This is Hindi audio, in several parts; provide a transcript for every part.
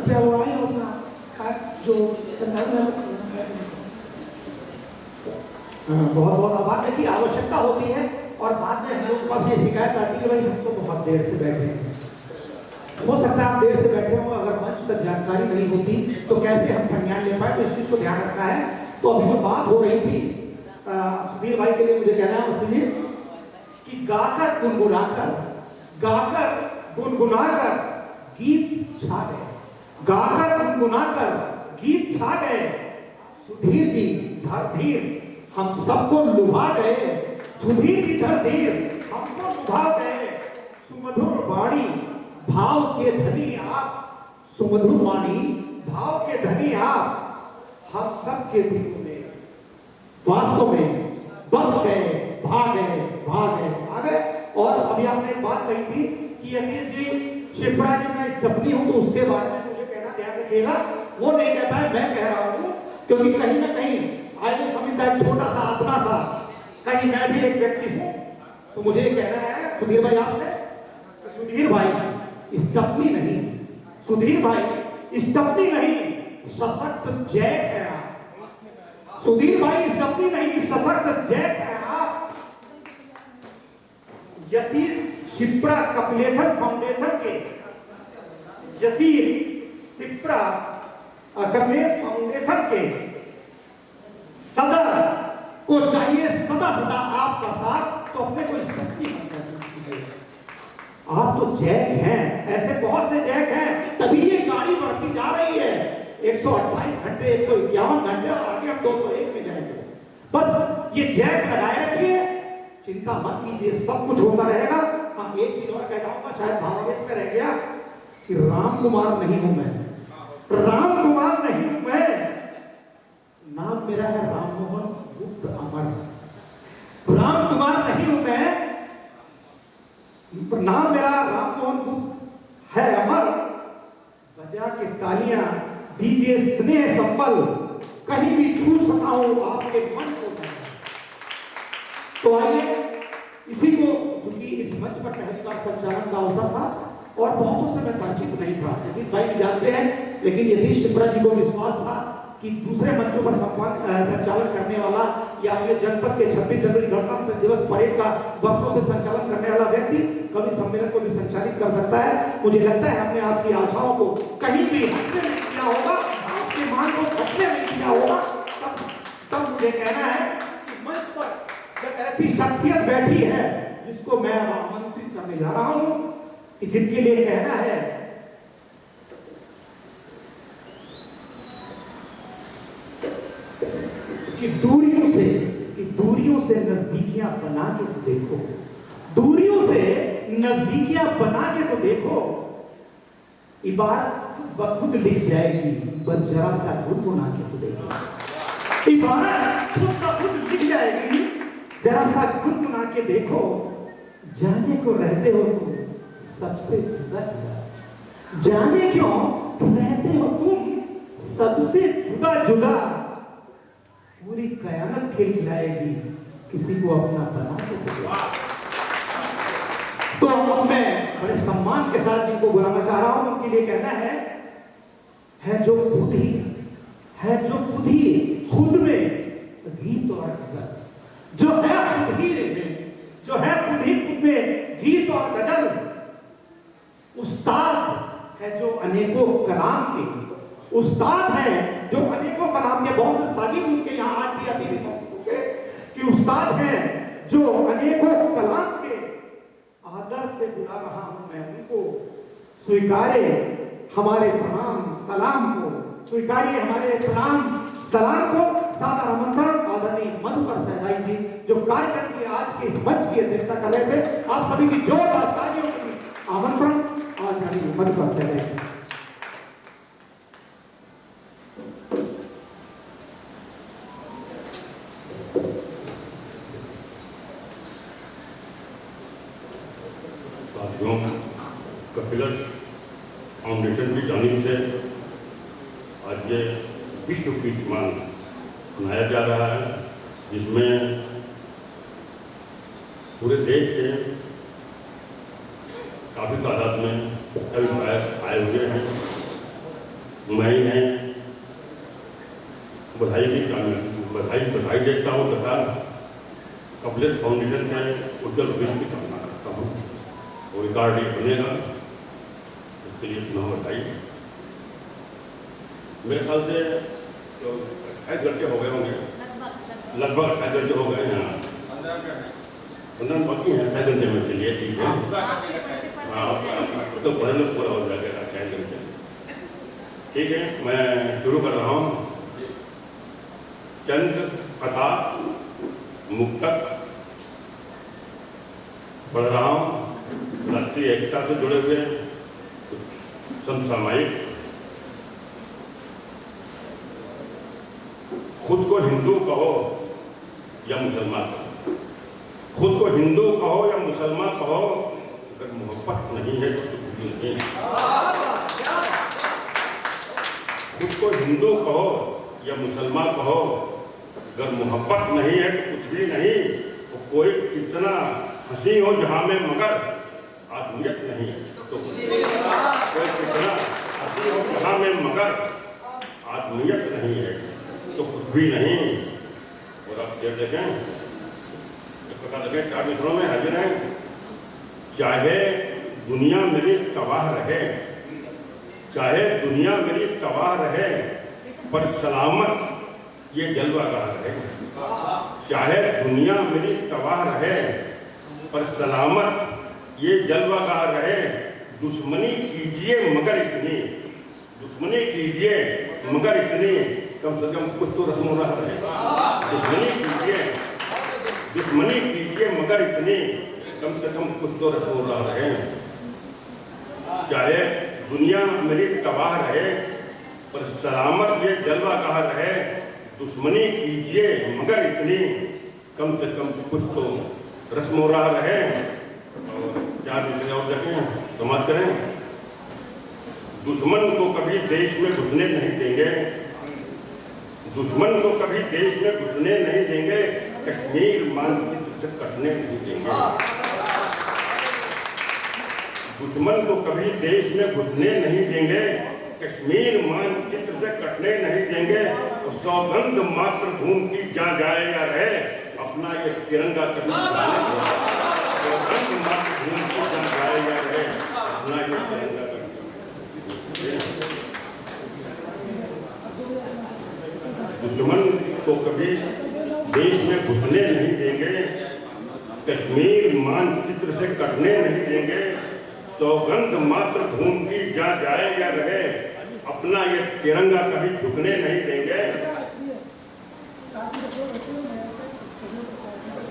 कृपया वो आए और अपना जो संचालन है बहुत बहुत आभार। देखिए आवश्यकता होती है और बाद में हम लोग के पास ये शिकायत आती है कि भाई हम तो बहुत देर से बैठे हैं। हो सकता है आप देर से बैठे हो, अगर मंच तक जानकारी नहीं होती तो कैसे हम संज्ञान ले पाए, तो इस चीज को ध्यान रखना है। तो अभी जो बात हो रही थी सुधीर भाई के लिए मुझे कहना है मस्ती जी कि गाकर गुनगुनाकर गीत छा गए, गाकर गुनगुनाकर गीत छा गए। सुधीर जी धरधीर हम सबको लुभा गए, सुधीर जी धरधीर हमको लुभा गए। सुमधुर वाणी भाव के धनी आप, सुमधुर वाणी भाव के धनी आप, हम सब के दिलों में वास्तव में बस गए, भाग गए आ गए। और अभी आपने एक बात कही थी कि यतीश जी शिप्रा जी मैं स्टपनी हूं, तो उसके बारे में मुझे कहना ध्यान रखिएगा, वो नहीं कह पाए, मैं कह रहा हूं, क्योंकि कहीं ना कहीं आज मैं समझता है छोटा सा अपना सा कहीं मैं भी एक व्यक्ति हूं। तो मुझे कहना है सुधीर भाई आपसे, सुधीर भाई स्टपनी नहीं, सुधीर भाई स्टपनी नहीं, सशक्त जैक है आप। सुधीर भाई स्टपनी नहीं, सशक्त जैक है आप। यतीश शिप्रा कपिलेश्वर फाउंडेशन के यसीर शिप्रा कपिलेश फाउंडेशन के सदर को चाहिए सदा सदा आपका साथ, तो अपने को स्टपनी आप तो जैक हैं, ऐसे बहुत से जैक हैं, तभी ये गाड़ी बढ़ती जा रही है। 128 घंटे 151 घंटे और आगे हम 201 में जाएंगे। बस ये जैक लगाए रखिए, चिंता मत कीजिए, सब कुछ होता रहेगा। हाँ एक चीज और कह जाऊंगा, शायद भावावेश में रह गया कि राम कुमार नहीं हूं मैं, राम कुमार नहीं हूं मैं, नाम मेरा है राममोहन गुप्त अमर। राम कुमार नहीं हूं मैं, नाम मेरा राममोहन गुप्त है अमर। बजा के तालियां दीजिए स्नेह संबल, कहीं भी छू सका हूं आपके मन को। तो आइए इसी को, क्योंकि इस मंच पर पहली बार संचालन का अवसर था और बहुतों से मैं परिचित नहीं था, यतीश भाई भी जानते हैं, लेकिन यतीश शिप्रा जी को विश्वास था कि दूसरे मंचों पर संचालन करने वाला या अपने जनपद के 26 जनवरी गणतंत्र दिवस परेड का वर्षों से संचालन करने वाला व्यक्ति कवि सम्मेलन को भी संचालित कर सकता है। मुझे लगता है हमने आपकी आशाओं को कहीं भी हटने नहीं किया होगा, आपकी मांग को छटने नहीं किया होगा। तब मुझे कहना है कि मंच पर जब ऐसी शख्सियत बैठी है जिसको मैं आमंत्रित करने जा रहा हूं, कि जिनके लिए कहना है कि दूरियों से नजदीकियां बना के तो देखो, दूरियों से नजदीकियां बना के तो देखो। इबारत खुद ब खुद लिख जाएगी, बस जरा सा गुनगुना के तो देखो। इबारत खुद ब खुद लिख जाएगी, जरा सा गुनगुना के देखो। जाने को रहते हो तुम सबसे जुदा जुदा, जाने क्यों रहते हो तुम सबसे जुदा जुदा। पूरी कयामत खेल खिलाएगी, किसी को अपना बना के देखो। तो अब मैं बड़े सम्मान के साथ जिनको बुलाना चाह रहा हूं, उनके लिए कहना है जो खुद ही खुद में गीत और गजल, जो है खुद ही खुद में गीत और गजल, उस्ताद है जो अनेकों कलाम के, उस्ताद है जो अनेकों कलाम के, बहुत से सागिर उनके यहाँ आज भी अभी भी मौजूद है कि उस्ताद है जो अनेकों कलाम के। आदर से बुला रहा हूं मैं उनको, स्वीकारे हमारे प्रणाम सलाम को, स्वीकारिए हमारे प्रणाम सलाम को। सादर आमंत्रण आदरणीय मधुकर सहदाई जी जो कार्यक्रम की आज के इस मंच की अध्यक्षता कर रहे थे, आप सभी की जोरदार तालियों की आमंत्रण आदरणीय मधुकर सहदाई जी। कपिलेश फाउंडेशन की जानिब से आज ये विश्व की कीर्तिमान मनाया जा रहा है, जिसमें पूरे देश से काफ़ी तादाद में कवि शायर आए हुए हैं। मैं इन्हें बधाई देता हूँ तथा कपिलेश फाउंडेशन के उज्जवल भविष्य की कामना करता हूँ। और रिकॉर्ड ये बनेगा, इसके लिए पुनः बधाई। मेरे ख्याल से 28 घंटे हो गए होंगे, लगभग 28 घंटे हो गए हैं। 15 बाकी हैं, 28 घंटे में। चलिए ठीक है, हाँ तो पढ़ने पूरा हो जाएगा 28 घंटे। ठीक है, मैं शुरू कर रहा हूँ। चंद कथा मुक्तक पढ़ रहा हूँ। राष्ट्रीय एकता से जुड़े हुए कुछ समसामयिक। खुद को हिंदू कहो या मुसलमान कहो, खुद को हिंदू कहो या मुसलमान कहो, अगर मोहब्बत नहीं है तो कुछ भी नहीं। खुद को हिंदू कहो या मुसलमान कहो, अगर मोहब्बत नहीं है तो कुछ भी नहीं। तो कोई कितना हंसी हो जहां में मगर आदमियत नहीं है तो कोई कितना हंसी हो जहां में मगर आदमियत नहीं है तो कुछ भी नहीं। और आप शेर देखें, एक प्रकार देखें, 4 मिसरों में हाजिर है। चाहे दुनिया मेरी तबाह रहे, चाहे दुनिया मेरी तबाह रहे, पर सलामत ये जलवागाह रहे। चाहे दुनिया मेरी तबाह रहे, पर सलामत ये जलवागाह रहे। दुश्मनी कीजिए मगर इतनी, दुश्मनी कीजिए मगर इतनी, कम से कम कुछ तो रस्म रहा रहे। दुश्मनी कीजिए मगर इतनी, कम से कम कुछ तो रस्म रहा रहे। चाहे दुनिया मेरी तबाह रहे, पर सलामत ये जलवागाह रहे। दुश्मनी कीजिए मगर इतनी, कम से कम कुछ तो रस्म रहा रहे। और 4 मिसरें और देखें, समाज करें। दुश्मन को कभी देश में घुसने नहीं देंगे, दुश्मन को कभी देश में घुसने नहीं देंगे, कश्मीर मानचित्र से कटने नहीं देंगे। दुश्मन को कभी देश में घुसने नहीं देंगे, कश्मीर मानचित्र से कटने नहीं देंगे। और सौगंध मातृभूमि की जहाँ जाए या रहे, अपना ये तिरंगा कभी जाने देंगे। सौगंध मातृभूमि की जहाँ जाए या रहे, अपना ये तिरंगा कभी। दुश्मन को कभी देश में घुसने नहीं देंगे, कश्मीर मानचित्र से कटने नहीं देंगे। सौगंध मातृभूमि की जहाँ जाए या रहे, अपना ये तिरंगा कभी झुकने नहीं देंगे।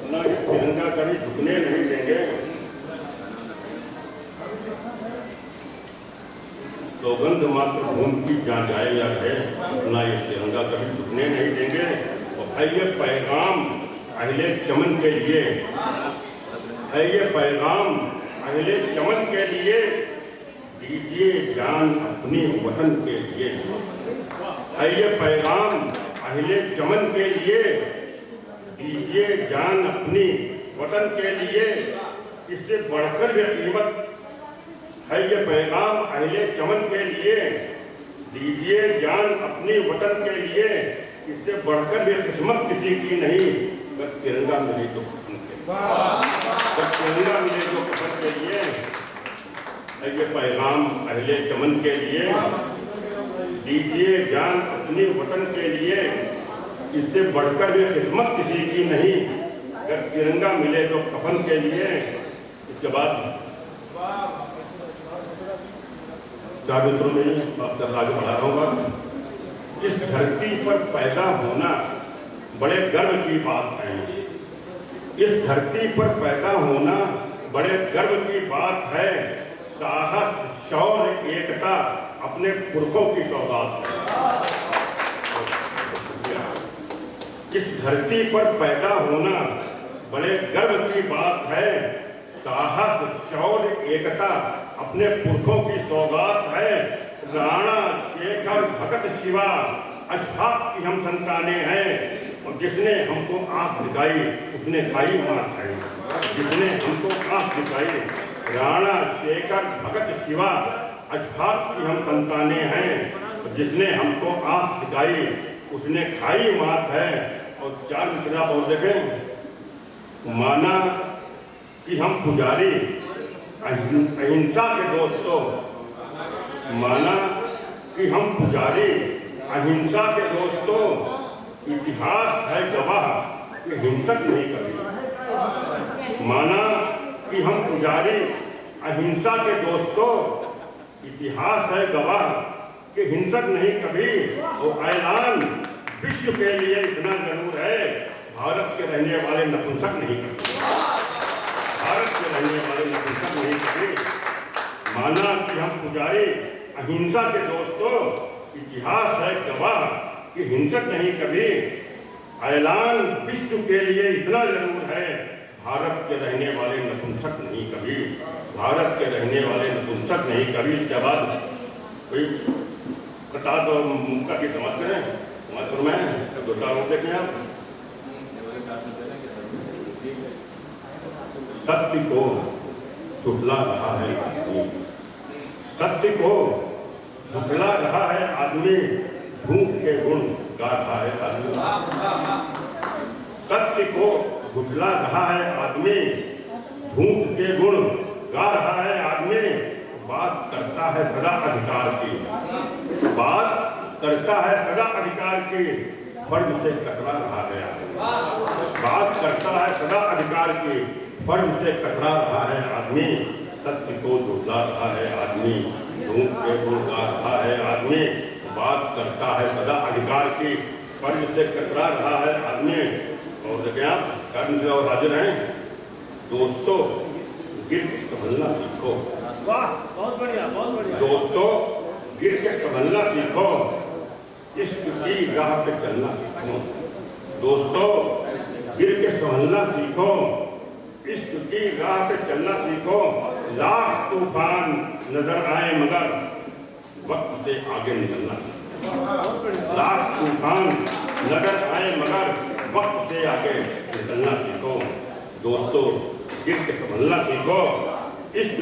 अपना ये तिरंगा कभी झुकने नहीं देंगे। सौगंध मातृभूमि की जहाँ जाए या रहे, अपना ये तिरंगा कभी झुकने नहीं देंगे। और है ये पैगाम अहले चमन के लिए, है ये पैगाम अहले चमन के लिए, दीजिए जान अपनी वतन के लिए। है ये पैगाम अहले चमन के लिए, दीजिए जान अपनी वतन के लिए। इससे बढ़कर भी कीमत है ये पैगाम अहले चमन के लिए, दीजिए जान अपनी वतन के लिए। इससे बढ़कर भी किस्मत किसी की नहीं, बस तिरंगा मिले तो वतन के लिए, बस तिरंगा मिले तो वतन के लिए। है ये पैगाम अहले चमन के लिए, दीजिए जान अपनी वतन के लिए। इससे बढ़कर भी किस्मत किसी की नहीं, अगर तिरंगा मिले तो कफन के लिए। इसके बाद 4 मित्रों में बात कर आगे बढ़ा रहा हूँ। इस धरती पर पैदा होना बड़े गर्व की बात है। इस धरती पर पैदा होना बड़े गर्व की बात है। साहस शौर्य एकता अपने पुरखों की सौगात है। इस धरती पर पैदा होना बड़े गर्व की बात है। साहस शौर्य एकता अपने पुरखों की सौगात है। राणा शेखर भगत शिवा अशफाक की हम संतानें हैं, और जिसने हमको आंख दिखाई उसने खाई मात है। जिसने हमको आंख दिखाई, राणा शेखर भगत शिवा अशफाक की हम संतानें हैं। जिसने हमको आंख दिखाई उसने खाई मात है। और 4 मिसरा और देखें, माना कि हम पुजारी अहिंसा के दोस्तों, माना कि हम पुजारी अहिंसा के दोस्तों, इतिहास है गवाह कि हिंसक नहीं कभी। माना कि हम पुजारी अहिंसा के दोस्तों, इतिहास है गवाह कि हिंसक नहीं कभी। और ऐलान विश्व के लिए इतना जरूर है, भारत के रहने वाले नपुंसक नहीं कभी, भारत के रहने वाले नपुंसक नहीं कभी। माना कि हम पुजारी अहिंसा के दोस्तों, इतिहास है गवाह कि हिंसक नहीं कभी। ऐलान विश्व के लिए इतना जरूर है, भारत के रहने वाले नपुंसक नहीं कभी, भारत के रहने वाले नपुंसक नहीं कभी। इसके बाद कोई कथा तो मुक्का की समझ करें, समझ में 2-4 लोग देखें आप। सत्य को झुठला रहा है आदमी, सत्य को झुठला रहा है आदमी, झूठ के गुण गा रहा है आदमी। सत्य को झुठला रहा है आदमी, झूठ के गुण गा रहा है आदमी। बात करता है सदा अधिकार की, बात करता है सदा अधिकार की, फर्ज से कतरा रहा है आदमी। बात करता है सदा अधिकार की, फर्ज से कतरा रहा है आदमी। सत्य को झुठला रहा है आदमी, झूठ के गुण गा रहा है आदमी। बात करता है सदा अधिकार की, फर्ज से कतरा रहा है आदमी। और देखें आप, कर्म से और हाजिर हैं दोस्तों, गिर के संभलना सीखो। वाह, बहुत बढ़िया, बहुत बढ़िया। दोस्तों गिर के संभलना सीखो, इश्क की राह पे चलना सीखो। दोस्तों गिर के संभलना सीखो, इश्क की राह पे चलना सीखो। लाख तूफान नजर आए मगर वक्त से आगे निकलना सीखो। लाख तूफान नजर आए मगर वक्त से आगे निकलना सीखो। दोस्तों गिर के संभलना सीखो, इश्क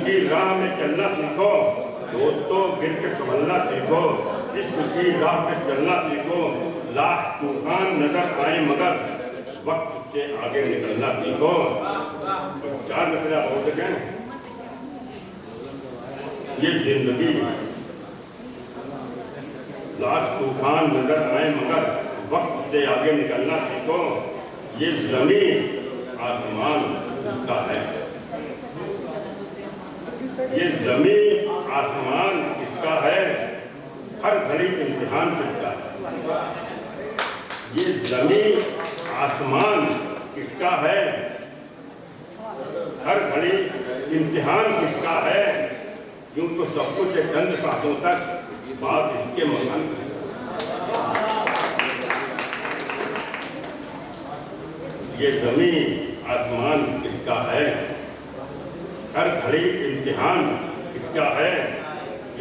की राह में चलना सीखो। दोस्तों गिर के संभलना सीखो, इश्क की राह में चलना सीखो। लाख तूफान नजर आए मगर वक्त से आगे निकलना सीखो। 4 मसला बहुत देखें, ये जिंदगी लाख तूफान नजर आए मगर वक्त से आगे निकलना सीखो। ये जमीन आसमान किसका है, ये जमीन आसमान किसका है, हर घड़ी इम्तिहान किसका है। ये जमीन आसमान किसका है, हर घड़ी इम्तिहान किसका है। यूं तो सब कुछ है चंद सांसों तक, बात इसके मकान किसका। ये जमीन आसमान किसका है, हर घड़ी इम्तिहान किसका है।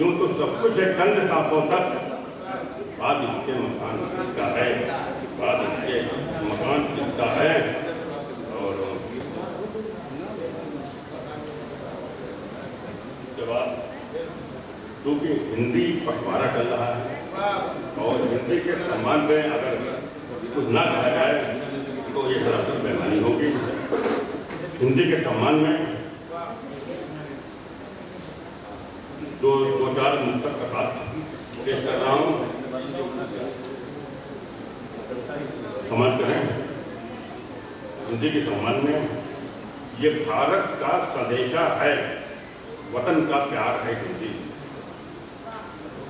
यूं तो सब कुछ है चंद सांसों तक, बात इसके मकान किसका है, बात इसके मकान किसका है। और जवाब, क्योंकि हिंदी पखवाड़ा चल रहा है और हिंदी के सम्मान में अगर कुछ ना कहा जाए तो ये सरासर बेईमानी होगी। हिंदी के सम्मान में जो 2-4 मुद्दों का बात पेश कर रहा हूँ, समझ करें। हिंदी के सम्मान में ये भारत का संदेशा है, वतन का प्यार है हिंदी।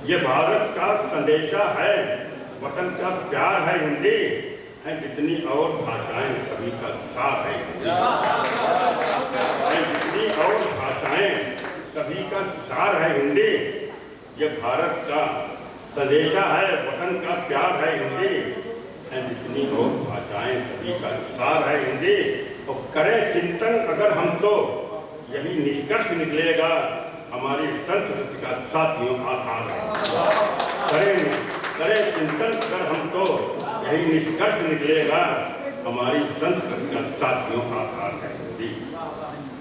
ये भारत का संदेशा है, वतन का प्यार है हिंदी। है जितनी और भाषाएं सभी का साथ है हिंदी। है जितनी और भाषाएं सभी का सार है हिंदी। ये भारत का संदेशा है, वतन का प्यार है हिंदी। है जितनी और भाषाएं सभी का सार है हिंदी। और करें चिंतन अगर हम तो यही निष्कर्ष निकलेगा, हमारी संस्कृति का साथियों आधार है। करें चिंतन अगर हम तो यही निष्कर्ष निकलेगा, हमारी संस्कृति का साथियों आधार है हिंदी।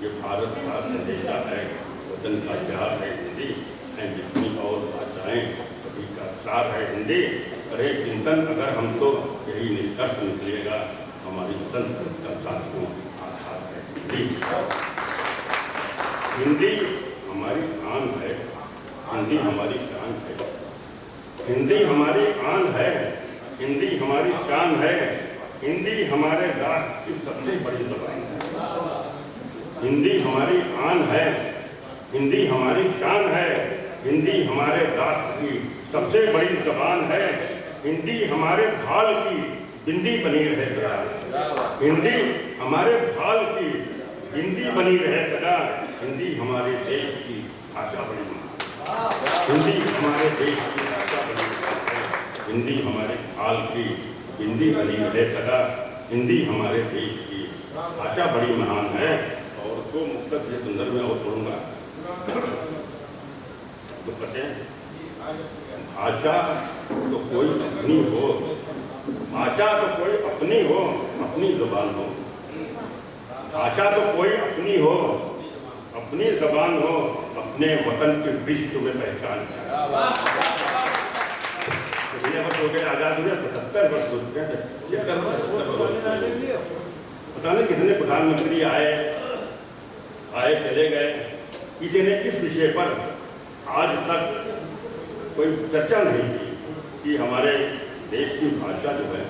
ये भारत का संदेशा है, वतन का प्यार है हिंदी। जितनी और जाएं, सभी का सार है हिंदी। करें चिंतन अगर हम तो यही निष्कर्ष निकलेगा, हमारी संस्कृति का साथियों आधार है हिंदी। हिंदी हमारी आन है, हिंदी हमारी शान है, हिंदी हमारी आन है, हिंदी हमारी शान है, हिंदी हमारे राष्ट्र की सबसे बड़ी ज़बान है। हिंदी हमारी आन है, हिंदी हमारी शान है, हिंदी हमारे राष्ट्र की सबसे बड़ी ज़बान है, हिंदी हमारे भाल की बिंदी बनी रहे सदा, हिंदी हमारे भाल की बिंदी बनी रहे सदा, हिंदी हमारे देश की भाषा बनी है, हिंदी हमारे देश की भाषा बनी है, हिंदी हमारे भाल की बिंदी बनी रहे सदा, हिंदी हमारे देश की भाषा बड़ी महान है। और दो मुक्तक के संदर्भ में और पढ़ूंगा। तो कहते हैं भाषा तो कोई अपनी हो, भाषा तो कोई अपनी हो, अपनी ज़बान हो, भाषा तो कोई अपनी हो, अपनी ज़बान हो, अपने वतन के विश्व में पहचान चाहिए। वर्ष हो गए आज़ाद हुए, 77 वर्ष हो चुके हैं, 76 पता नहीं कितने प्रधानमंत्री आए चले गए, किसी ने इस विषय पर आज तक कोई चर्चा नहीं की कि हमारे देश की भाषा जो है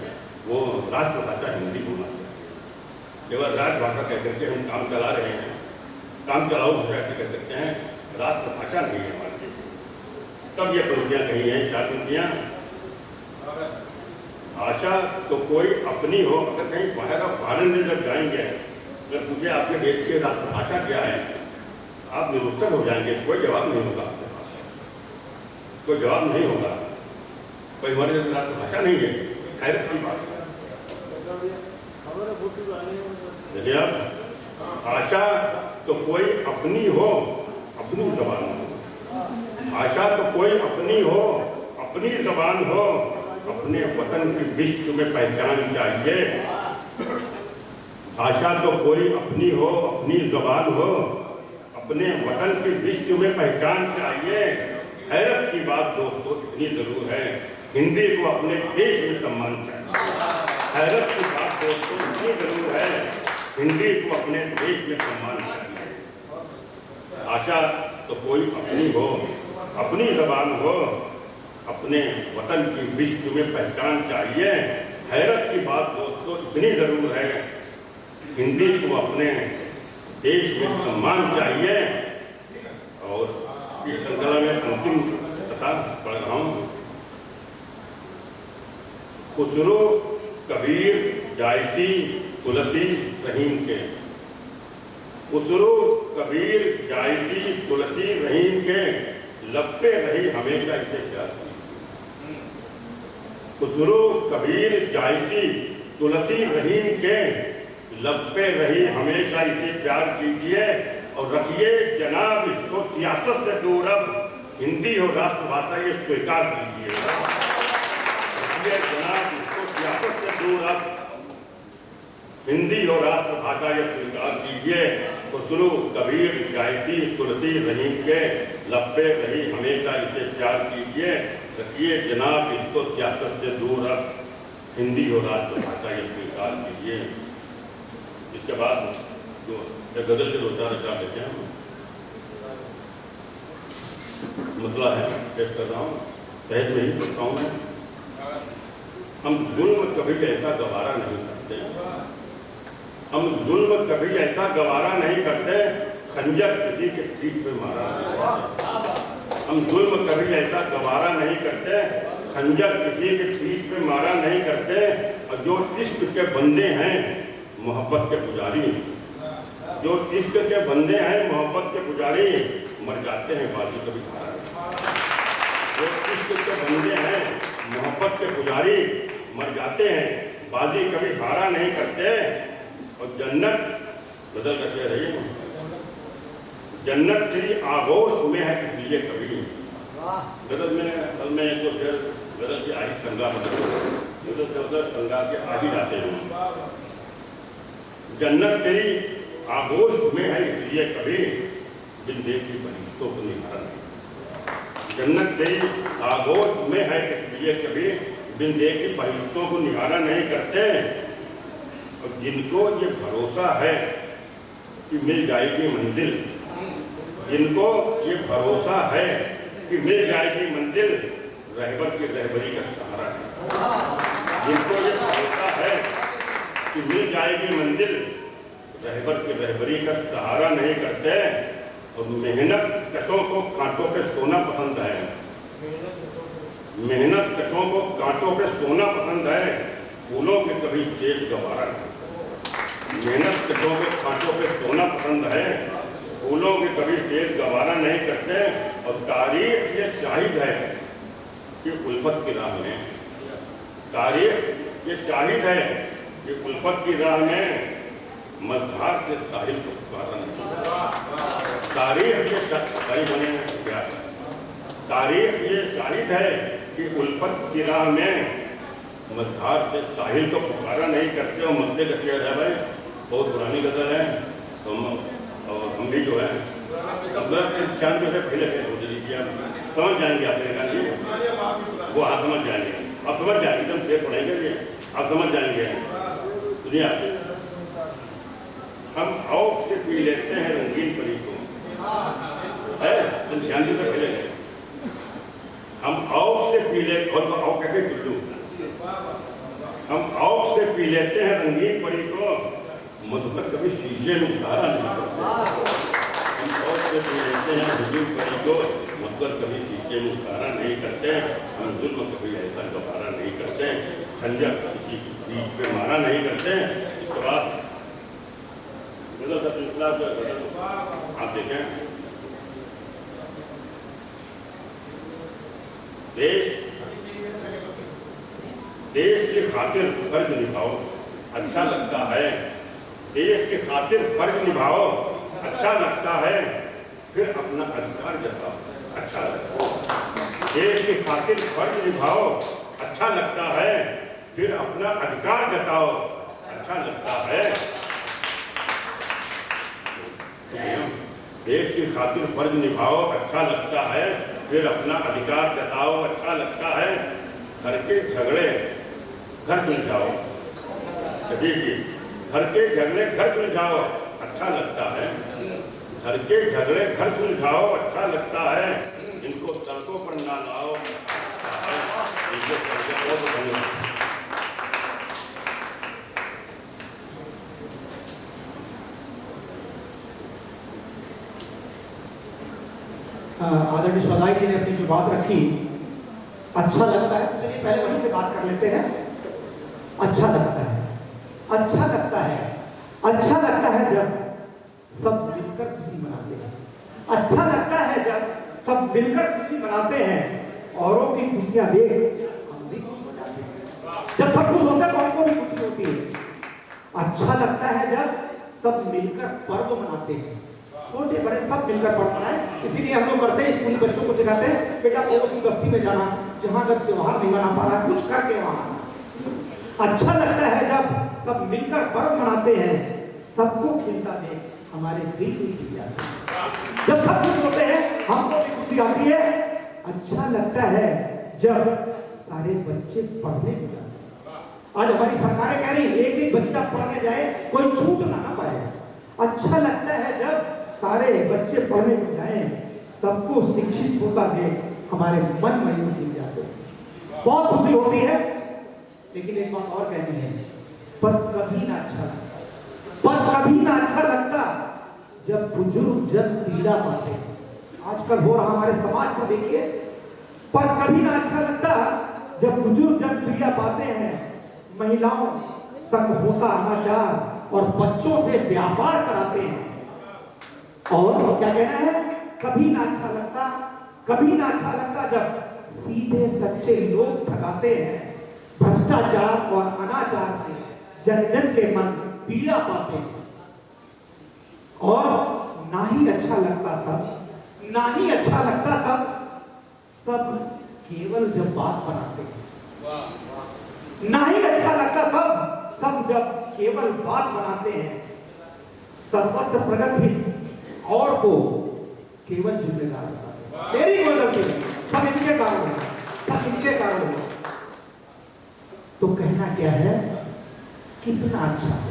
वो राष्ट्रभाषा हिंदी होना चाहिए। केवल राजभाषा कह करके हम काम चला रहे हैं, काम चलाऊ भाषा कह सकते हैं, राष्ट्रभाषा नहीं है हमारे देश में। तब ये पंक्तियाँ कही हैं, 4 पंक्तियाँ। भाषा तो कोई अपनी हो, अगर कहीं बाहर का फॉरेन में जब जाएंगे, अगर पूछे आपके देश की राष्ट्रभाषा क्या है, आप निरुत्तर हो जाएंगे, कोई जवाब नहीं होगा आपके पास, कोई जवाब नहीं होगा, कोई हमारे देश में राष्ट्रभाषा नहीं है। हैरत की बात है। देखिए आप, भाषा तो कोई अपनी हो, अपनी ज़बान हो, भाषा तो कोई अपनी हो, अपनी ज़बान हो, अपने वतन की विश्व में पहचान चाहिए। भाषा तो कोई अपनी हो, अपनी ज़बान हो, अपने वतन की विश्व में पहचान चाहिए। हैरत की बात दोस्तों इतनी ज़रूर है, हिंदी को अपने देश में सम्मान चाहिए। हैरत की बात दोस्तों इतनी ज़रूर है, हिंदी को अपने देश में सम्मान चाहिए। भाषा तो कोई अपनी हो, अपनी ज़बान हो, अपने वतन की विश्व में पहचान चाहिए। हैरत की बात दोस्तों इतनी ज़रूर है, हिंदी को अपने देश में सम्मान चाहिए। और इस श्रृंखला में अंतिम कथा पढ़ रहा हूँ। खुसरो कबीर जायसी तुलसी रहीम के, खुसरो कबीर जायसी तुलसी रहीम के, लब पे रही हमेशा इसे प्यार की। खुसरो कबीर जायसी तुलसी रहीम के, लब पे रही हमेशा इसे प्यार कीजिए। और रखिए जनाब इसको सियासत से दूर, अब हिंदी और राष्ट्रभाषा ये स्वीकार कीजिए। रखिए जनाब इसको सियासत से दूर, अब हिंदी और राष्ट्रभाषा ये स्वीकार कीजिए। खुसरो कबीर जायसी तुलसी रहीम के, लब पे रही हमेशा इसे प्यार कीजिए। रखिए जनाब इसको सियासत से दूर, अब हिंदी और राष्ट्रभाषा ये स्वीकार कीजिए। इसके बाद जो गज़ल के 2-4 अशआर देते हैं, मतलब है पेश कर रहा हूँ, तहत में ही करता हूँ मैं। हम जुल्म कभी ऐसा गवारा नहीं करते, हम जुल्म कभी ऐसा गवारा नहीं करते, खंजर किसी के पीठ पे मारा नहीं करते। हम जुल्म कभी ऐसा गवारा नहीं करते, खंजर किसी के पीठ पे मारा नहीं करते। और जो इश्क के बंदे हैं मोहब्बत के पुजारी, जो इश्क के बंदे हैं मोहब्बत के पुजारी, मर जाते हैं बाजी कभी हारा नहीं। जो इश्क के बंदे हैं मोहब्बत के पुजारी, मर जाते हैं बाजी कभी हारा नहीं करते। और जन्नत गज़ल का शेर है, जन्नत तेरी आगोश में है इसलिए कभी। गज़ल में कल में एक दो शेर गज़ल की आही संगा मतलब संगा के आही जाते हैं। जन्नत तेरी आगोश में है इसलिए कभी, बिन देखी बहिश्तों को निहारा नहीं। जन्नत तेरी आगोश में है, इसलिए कभी बिन देखे बहिश्तों को निहारा नहीं करते। और जिनको ये भरोसा है कि मिल जाएगी मंजिल, जिनको ये भरोसा है कि मिल जाएगी मंजिल, रहबर की रहबरी का सहारा है। जिनको ये भरोसा है कि मिल जाएगी मंजिल, रहबर की रहबरी का सहारा नहीं करते। और मेहनत कशों को कांटों पे सोना पसंद है, मेहनत कशों को कांटों पे सोना पसंद है, फूलों के कभी सेज गवारा नहीं। मेहनत कशों को कांटों पे सोना पसंद है, फूलों के कभी सेज गवारा नहीं करते। और तारीख ये शाहिद है कि उल्फत की राह में, तारीख ये शाहिद है कि उल्फत की राह में मझधार से साहिल को पुकारा नहीं। तारीख ये क्या, तारीख ये शाहिद है कि उल्फत की राह में मझधार से साहिल को पुकारा नहीं करते। और मक्के का शेर है भाई, बहुत पुरानी गज़ल है। तो हम भी जो है अब 96 से पहले लीजिए, आप समझ जाएंगे, आपने कहा जी वो आप समझ जाएंगे, आप समझ जाएंगे, एकदम शेर पढ़ेंगे जी आप समझ जाएंगे। दुनिया हम औक से पी लेते हैं रंगीन परी को, है 96 से पहले हम औक से पी लेते, और औक कहते चुल्लू, हम औक से पी लेते हैं रंगीन परी को, मधुकर कभी शीशे में उतारा नहीं करते। हम औक से पी लेते हैं रंगीन परी को, मधुकर कभी शीशे में उतारा नहीं करते। हम जुल्म कभी ऐसा गवारा नहीं करते, खंजर किसी बीच पे मारा नहीं करते। इसके बाद आप देखें, देश की खातिर फर्ज निभाओ अच्छा लगता है, देश की खातिर फर्ज निभाओ अच्छा लगता है, फिर अपना अधिकार जताओ अच्छा लगता है। देश की खातिर फर्ज निभाओ अच्छा लगता है, फिर अपना अधिकार जताओ अच्छा लगता है। देश की खातिर फर्ज निभाओ अच्छा लगता है, फिर अपना अधिकार जताओ अच्छा लगता है। घर के झगड़े घर सुलझाओ, देखिए घर के झगड़े घर सुलझाओ अच्छा लगता है, घर के झगड़े घर सुलझाओ अच्छा लगता है। इनको सड़कों पर ना लाओ, इनको सड़कों पर ना लाओ। आदरणीय सौदाई जी ने अपनी जो बात रखी, अच्छा लगता है, चलिए पहले वहीं से बात कर लेते हैं। अच्छा लगता है, अच्छा लगता है, अच्छा लगता है जब सब मिलकर खुशी मनाते हैं। अच्छा लगता है जब सब मिलकर खुशी मनाते हैं, औरों की खुशियां देख हम भी खुश हो जाते हैं। जब सब खुश होते हैं तो हमको भी खुशी होती है। अच्छा लगता है जब सब मिलकर पर्व मनाते हैं, छोटे बड़े सब मिलकर पर्व मनाएं। इसीलिए हम लोग करते हैं, स्कूली बच्चों को सिखाते हैं, बेटा पड़ोस की बस्ती में जाना, जहां अगर त्योहार नहीं मना पा रहा है कुछ करके वहां। अच्छा लगता है जब सब मिलकर पर्व मनाते हैं, सबको खिलता देख हमारे दिल भी खिल जाते हैं। जब सब खुश होते हैं हमको भी खुशी आती है। अच्छा लगता है जब सारे बच्चे पढ़ने को जाते हैं। आज हमारी सरकारें कह रही एक एक बच्चा पढ़ने जाए, कोई छूट ना पाए। अच्छा लगता है जब सारे बच्चे पढ़ने को जाएं, सबको शिक्षित होता देख हमारे मन मयूर खिल जाते हैं। बहुत खुशी होती है। लेकिन एक बात और कहनी है, पर कभी ना अच्छा लगता, पर कभी ना अच्छा लगता जब बुजुर्ग जन पीड़ा पाते हैं। आजकल हो रहा हमारे समाज में देखिए, पर कभी ना अच्छा लगता जब बुजुर्ग जन पीड़ा पाते हैं, महिलाओं संग होता अनाचार और बच्चों से व्यापार कराते हैं। और क्या कहना है, कभी ना अच्छा लगता, कभी ना अच्छा लगता जब सीधे सच्चे लोग ठगाते हैं, भ्रष्टाचार और अनाचार से जन जन के मन पीड़ा पाते हैं। और ना ही अच्छा लगता तब, ना ही अच्छा लगता तब सब केवल जब बात बनाते हैं। ना ही अच्छा लगता तब सब जब केवल बात बनाते हैं। सर्वत्र प्रगति और को केवल जिम्मेदार बताते हैं। तेरी कोई गलती नहीं, सब इनके कारण हुआ, सब इनके कारण हुआ। तो कहना क्या है, कितना अच्छा हो,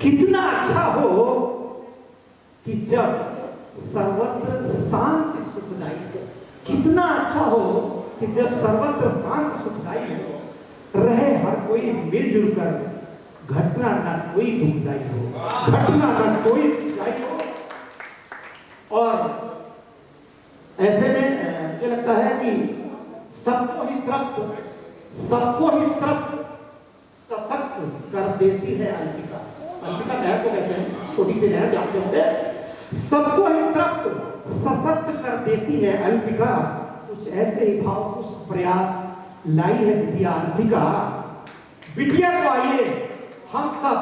कितना अच्छा हो कि जब सर्वत्र शांति सुखदाई हो, कितना अच्छा हो कि जब सर्वत्र शांत सुखदाई हो, रहे हर कोई मिलजुल कर, घटना न कोई दुखदाई हो, घटना न कोई दुखदाई हो। और ऐसे में मुझे लगता है कि सबको ही तृप्त, सबको ही तृप्त सशक्त कर देती है अंबिका। अंबिका नहर को कहते हैं, छोटी सी नहर जानते होंगे। सबको ही तृप्त सशक्त कर देती है अंबिका। कुछ ऐसे ही भाव, कुछ प्रयास लाई है बिटिया अंशिका। बिटिया को आइए हम सब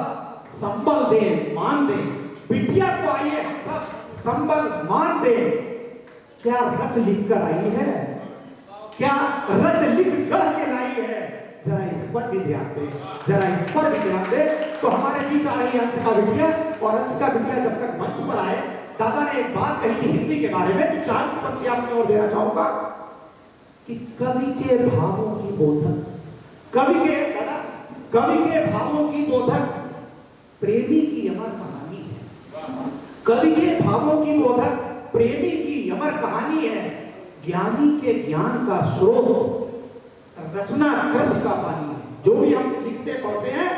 संबल दें, मान दें। बिटिया को आइए हम सब संबल मान दें। क्या रच लिख कर आई है, क्या रच लिख कर के लाई है, जरा इस पर भी ध्यान दे, जरा इस पर भी ध्यान दे। तो हमारे बीच आ रही है अंशिका बिटिया, और अंशिका बिटिया जब तक मंच पर आए, दादा ने एक बात कही थी हिंदी के बारे में, तो चार पंक्ति आपने और देना चाहूंगा कि कवि के भावों की बोधक, कवि के दादा, कवि के भावों की बोधक प्रेमी की अमर कहानी है। कवि के भावों की बोधक प्रेमी की अमर कहानी है। ज्ञानी के ज्ञान का स्रोत रचना कृष का पानी है। जो भी हम लिखते पढ़ते हैं